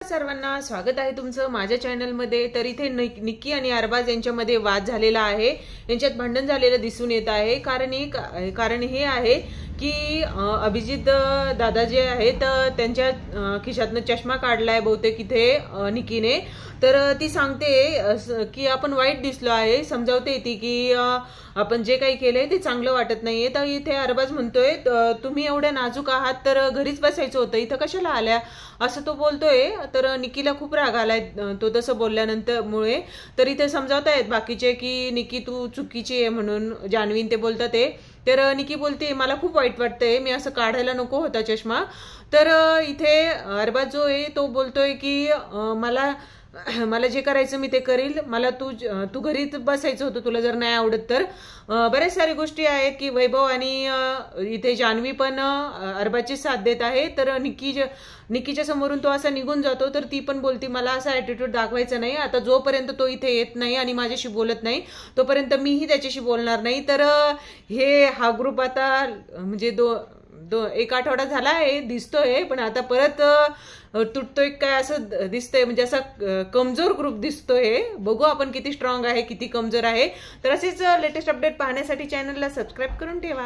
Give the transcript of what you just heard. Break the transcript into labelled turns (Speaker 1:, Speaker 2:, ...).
Speaker 1: सर्वांना स्वागत आहे तुमचं माझ्या चॅनलमध्ये। तर इथे निक्की आणि अरबाज यांच्यामध्ये वाद झालेला आहे, यांच्यात भांडण झालेलं दिसून येत आहे। कारण हे आहे की अभिजित दादा जे आहेत त्यांच्या खिशातनं चष्मा काढलाय बहुतेक इथे निक्कीने। तर ती सांगते की आपण वाईट दिसलो आहे, समजावते ती की आपण जे काही केलंय ते चांगलं वाटत नाहीये। तर इथे अरबाज म्हणतोय तुम्ही एवढ्या नाजूक आहात तर घरीच बसायचं होतं, इथं कशाला आल्या असं तो बोलतोय। तर निक्कीला खूप राग आलाय तो तसं बोलल्यानंतर मुळे। तर इथे समजावतायत बाकीचे की निक्की तू चुकीची आहे म्हणून, जान्हवीन ते बोलतात ते। तर निक्की बोलते मला खूप वाईट वाटतंय, मी असं काढायला नको होता चष्मा। तर इथे अरबाज जो आहे तो बोलतोय की मला जे करायचं मी ते करील, मला तू घरी बसायचं होतं तुला जर नाही आवडत तर। बऱ्याच सारी गोष्टी आहेत की वैभव आणि इथे जान्हवी पण अरबाजची साथ देत आहे। तर निक्कीच्या समोरून तो असा निघून जातो, तर ती पण बोलती मला असा ॲटिट्यूड दाखवायचा नाही, आता जोपर्यंत तो इथे येत नाही आणि माझ्याशी बोलत नाही तोपर्यंत मीही त्याच्याशी बोलणार नाही। तर हा ग्रुप आता म्हणजे एक आठवडा झाला आहे दिसतोय, पण आता परत तुटतोय काय असं दिसतंय, म्हणजे असा कमजोर ग्रुप दिसतोय। बघू आपण किती स्ट्रॉंग आहे किती कमजोर आहे। तर असेच लेटेस्ट अपडेट पाहण्यासाठी चॅनलला सबस्क्राईब करून ठेवा।